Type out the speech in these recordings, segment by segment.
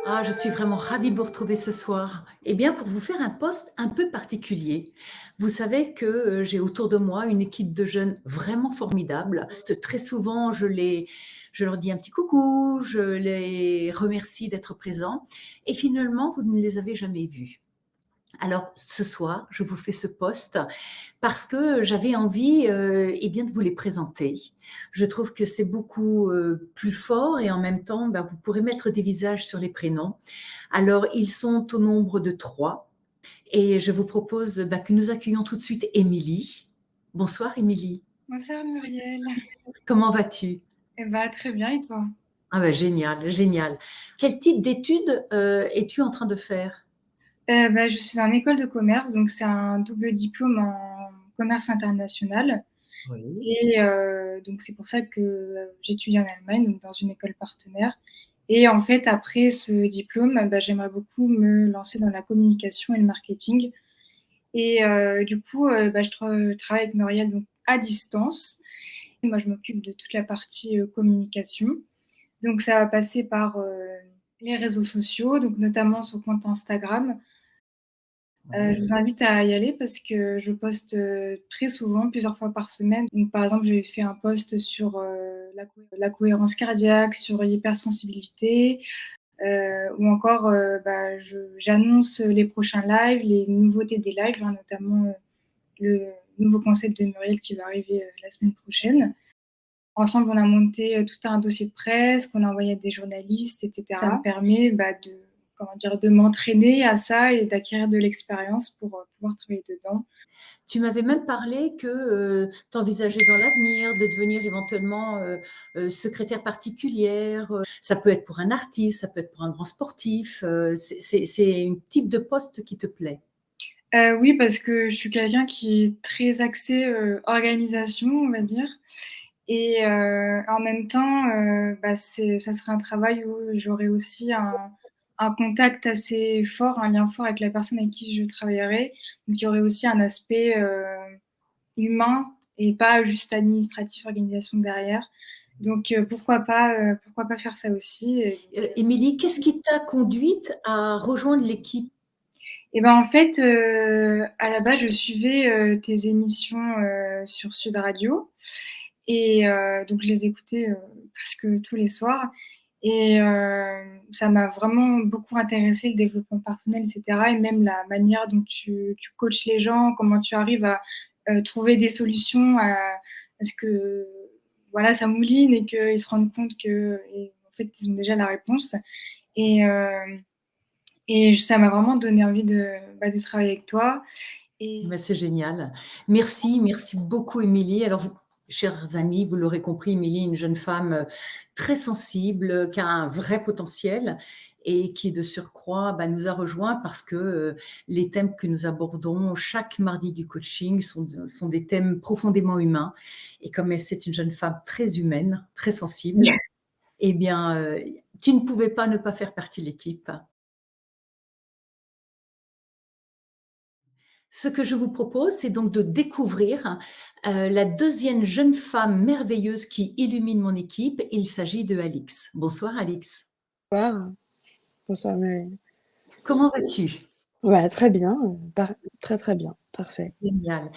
Ah, je suis vraiment ravie de vous retrouver ce soir. Eh bien, pour vous faire un post un peu particulier. Vous savez que j'ai autour de moi une équipe de jeunes vraiment formidables. Très souvent, je leur dis un petit coucou, je les remercie d'être présents. Et finalement, vous ne les avez jamais vus. Alors, ce soir, je vous fais ce post parce que j'avais envie eh bien, de vous les présenter. Je trouve que c'est beaucoup plus fort et en même temps, ben, vous pourrez mettre des visages sur les prénoms. Alors, ils sont au nombre de 3 et je vous propose ben, que nous accueillons tout de suite Émilie. Bonsoir Émilie, Bonsoir Muriel. comment vas-tu? Très bien, et toi? Ah ben, génial, génial. Quel type d'études es-tu en train de faire? Je suis en école de commerce, donc c'est un double diplôme en commerce international Oui. et donc c'est pour ça que, j'étudie en Allemagne, donc dans une école partenaire et en fait, après ce diplôme, j'aimerais beaucoup me lancer dans la communication et le marketing et du coup, je travaille avec Muriel donc à distance. Moi, je m'occupe de toute la partie, communication. Donc ça va passer par, les réseaux sociaux, donc notamment son compte Instagram. Je Oui. vous invite à y aller parce que je poste, très souvent, plusieurs fois par semaine. Donc par exemple, j'ai fait un post sur, la cohérence cardiaque, sur l'hypersensibilité, ou encore, je j'annonce les prochains lives, les nouveautés des lives, hein, notamment, le nouveau concept de Muriel qui va arriver, la semaine prochaine. Ensemble, on a monté, tout un dossier de presse qu'on a envoyé à des journalistes et cetera. Ça me permet, de m'entraîner à ça et d'acquérir de l'expérience pour, pouvoir travailler dedans. Tu m'avais même parlé que tu envisageais dans l'avenir de devenir éventuellement secrétaire particulière. Ça peut être pour un artiste, ça peut être pour un grand sportif. C'est un type de poste qui te plaît. Oui, parce que je suis quelqu'un qui est très axé, organisation, on va dire et en même temps, ça serait un travail où j'aurais aussi un contact assez fort, un lien fort avec la personne avec qui je travaillerai. Donc il y aurait aussi un aspect, humain et pas juste administratif, organisation derrière. Donc pourquoi pas faire ça aussi Émilie, qu'est-ce qui t'a conduite à rejoindre l'équipe? en fait, à la base, je suivais, tes émissions, sur Sud Radio et donc je les écoutais, presque tous les soirs et ça m'a vraiment beaucoup intéressée, le développement personnel et cetera et même la manière dont tu coaches les gens, comment tu arrives à, trouver des solutions à ce que, voilà, ça mouline et qu'ils se rendent compte que et en fait, ils ont déjà la réponse et ça m'a vraiment donné envie de travailler avec toi et Ben, c'est génial. Merci, merci beaucoup Émilie. Alors, chers amis, vous l'aurez compris, Émilie est une jeune femme très sensible, qui a un vrai potentiel et qui, de surcroît, bah, nous a rejoints parce que les thèmes que nous abordons chaque mardi du coaching sont des thèmes profondément humains. Et comme c'est une jeune femme très humaine, très sensible, eh bien, tu ne pouvais pas ne pas faire partie de l'équipe. Ce que je vous propose, c'est donc de découvrir la deuxième jeune femme merveilleuse qui illumine mon équipe. Il s'agit de Alix. Bonsoir Alix. Bonsoir, bonsoir Muriel. Comment vas-tu? Très bien, très très bien, parfait. Génial.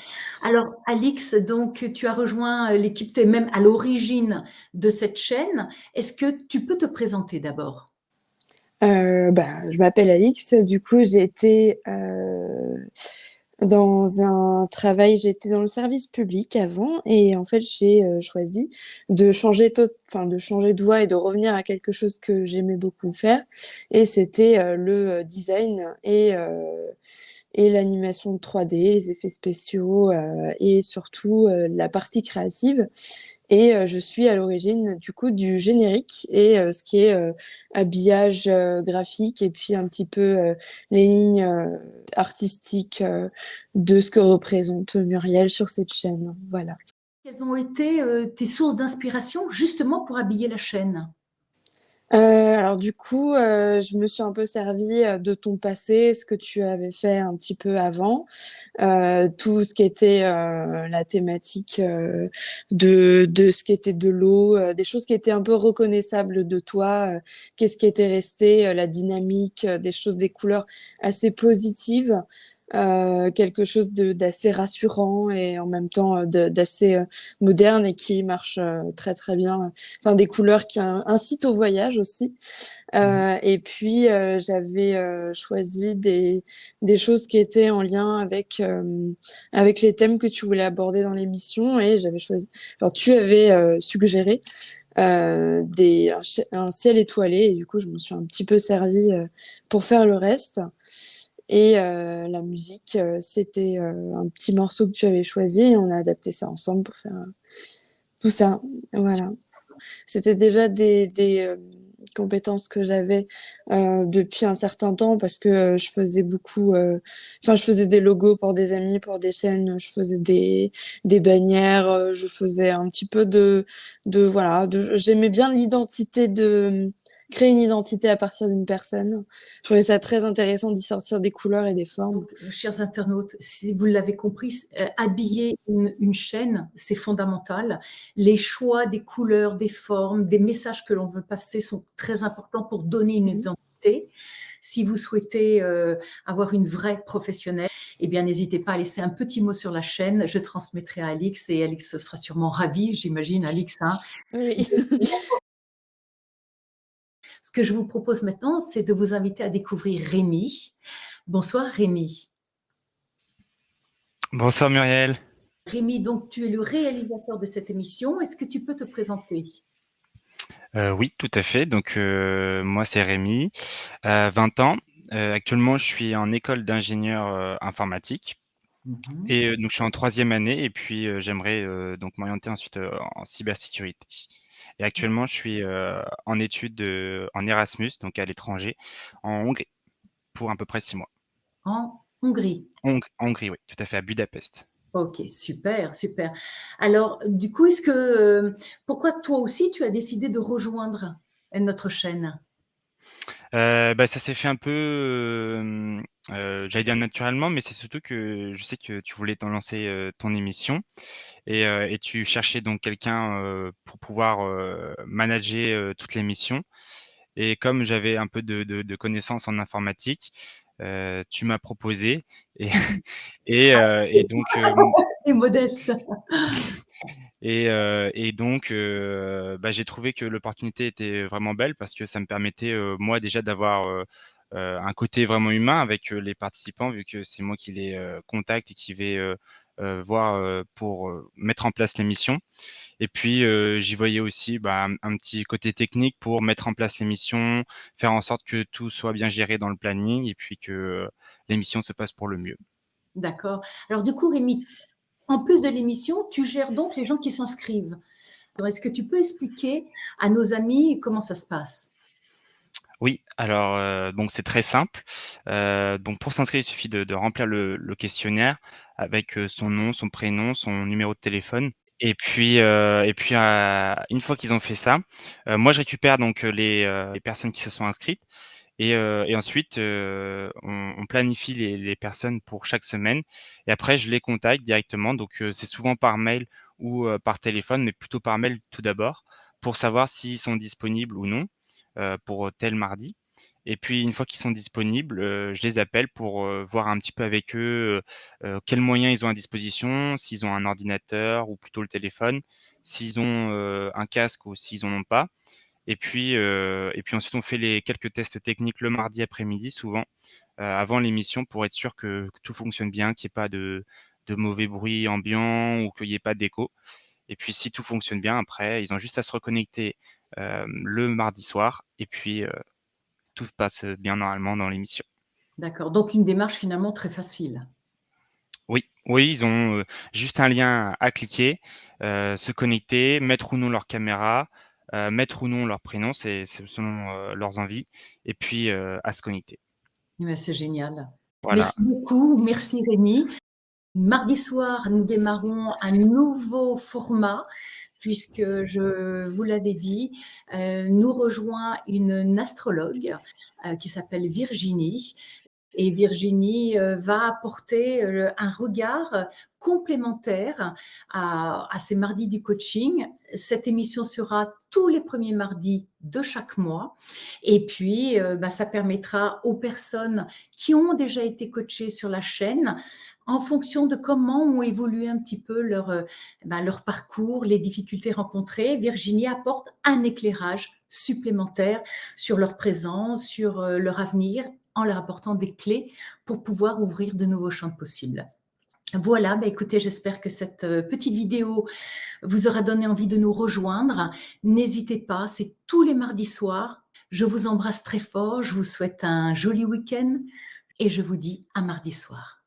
Alors Alix, donc tu as rejoint l'équipe, tu es même à l'origine de cette chaîne. Est-ce que tu peux te présenter d'abord? Je m'appelle Alix, du coup j'étais dans un travail, j'étais dans le service public avant et en fait j'ai choisi de changer de changer de voie et de revenir à quelque chose que j'aimais beaucoup faire et c'était le design et l'animation de 3D, les effets spéciaux et surtout la partie créative. Et je suis à l'origine du coup du générique et ce qui est habillage graphique et puis un petit peu les lignes artistiques de ce que représente Muriel sur cette chaîne. Voilà. Quelles ont été tes sources d'inspiration justement pour habiller la chaîne? Alors du coup, je me suis un peu servie, de ton passé, ce que tu avais fait un petit peu avant, tout ce qui était, la thématique, de ce qui était de l'eau, des choses qui étaient un peu reconnaissables de toi, qu'est-ce qui était resté, la dynamique, des choses, des couleurs assez positives, quelque chose d'assez rassurant et en même temps, d'assez, moderne et qui marche, très, très bien. Enfin des couleurs qui incitent au voyage aussi. Mmh. Et puis, j'avais, choisi des choses qui étaient en lien avec les thèmes que tu voulais aborder dans l'émission et j'avais choisi enfin, tu avais, suggéré, un ciel étoilé et du coup, je me suis un petit peu servie, pour faire le reste et la musique, c'était, un petit morceau que tu avais choisi et on a adapté ça ensemble pour faire, tout ça. Voilà. C'était déjà des compétences que j'avais, depuis un certain temps parce que, je faisais beaucoup, enfin je faisais des logos pour des amis, pour des chaînes, je faisais des bannières, je faisais un petit peu de voilà, j'aimais bien l'identité créer une identité à partir d'une personne. Je trouvais ça très intéressant d'y sortir des couleurs et des formes. Donc, chers internautes, si vous l'avez compris, habiller une chaîne, c'est fondamental. Les choix des couleurs, des formes, des messages que l'on veut passer sont très importants pour donner une Mmh. identité. Si vous souhaitez avoir une vraie professionnelle, eh bien, n'hésitez pas à laisser un petit mot sur la chaîne. Je transmettrai à Alix et Alix sera sûrement ravie, j'imagine, Alix, hein. Oui. Ce que je vous propose maintenant, c'est de vous inviter à découvrir Rémi. Bonsoir Rémi. Bonsoir Muriel. Rémi, donc tu es le réalisateur de cette émission. Est-ce que tu peux te présenter? Oui, tout à fait. Donc, moi, c'est Rémi, 20 ans. Actuellement, je suis en école d'ingénieur informatique Mhm. et donc je suis en troisième année et puis j'aimerais donc m'orienter ensuite en cybersécurité. Et actuellement, je suis en études en Erasmus, donc à l'étranger, en Hongrie, pour à peu près 6 mois. En Hongrie. En Hongrie, oui, tout à fait, à Budapest. Ok, super, super. Alors, du coup, pourquoi toi aussi tu as décidé de rejoindre notre chaîne? Bah, ça s'est fait un peu, j'allais dire naturellement, mais c'est surtout que je sais que tu voulais t'en lancer, ton émission et tu cherchais donc quelqu'un, pour pouvoir, manager, toute l'émission et comme j'avais un peu de connaissances en informatique, tu m'as proposé et et donc, Et modeste. et donc, bah, j'ai trouvé que l'opportunité était vraiment belle parce que ça me permettait, moi déjà d'avoir, un côté vraiment humain avec, les participants vu que c'est moi qui les, contacte et qui vais, voir, pour, mettre en place l'émission et puis, j'y voyais aussi, bah, un petit côté technique pour mettre en place l'émission, faire en sorte que tout soit bien géré dans le planning et puis que, l'émission se passe pour le mieux. D'accord. Alors, du coup, Rémi, en plus de l'émission, tu gères donc les gens qui s'inscrivent. Alors, est-ce que tu peux expliquer à nos amis comment ça se passe? Oui, alors, donc c'est très simple. Donc pour s'inscrire, il suffit de remplir le questionnaire avec, son nom, son prénom, son numéro de téléphone et puis, une fois qu'ils ont fait ça, moi je récupère donc, les personnes qui se sont inscrites et ensuite, on planifie les personnes pour chaque semaine et après je les contacte directement donc, c'est souvent par mail ou, par téléphone, mais plutôt par mail tout d'abord, pour savoir s'ils sont disponibles ou non, pour, tel mardi et puis une fois qu'ils sont disponibles, je les appelle pour, voir un petit peu avec eux, quels moyens ils ont à disposition, s'ils ont un ordinateur ou plutôt le téléphone, s'ils ont, un casque ou s'ils en ont pas et puis ensuite on fait les quelques tests techniques le mardi après-midi souvent, avant l'émission pour être sûr que tout fonctionne bien, qu'il y ait pas de mauvais bruit ambiant ou qu'il y ait pas d'écho et puis si tout fonctionne bien après, ils ont juste à se reconnecter, le mardi soir et puis, tout passe bien normalement dans l'émission. D'accord. Donc, une démarche finalement très facile. Oui, oui, ils ont, juste un lien à cliquer, se connecter, mettre ou non leur caméra, mettre ou non leur prénom, c'est selon, leurs envies et puis, à se connecter. Eh ben, c'est génial. Voilà. Merci beaucoup. Merci Rémi. Mardi soir, nous démarrons un nouveau format puisque je vous l'avais dit, nous rejoint une astrologue qui s'appelle Virginie. Et Virginie va apporter un regard complémentaire à ces mardis du coaching. Cette émission sera tous les premiers mardis de chaque mois. Et puis, ça permettra aux personnes qui ont déjà été coachées sur la chaîne, en fonction de comment ont évolué un petit peu leur parcours, les difficultés rencontrées, Virginie apporte un éclairage supplémentaire sur leur présent, sur leur avenir, en leur apportant des clés pour pouvoir ouvrir de nouveaux champs possibles. Voilà, écoutez, j'espère que cette petite vidéo vous aura donné envie de nous rejoindre. N'hésitez pas, c'est tous les mardis soirs. Je vous embrasse très fort, je vous souhaite un joli week-end et je vous dis à mardi soir.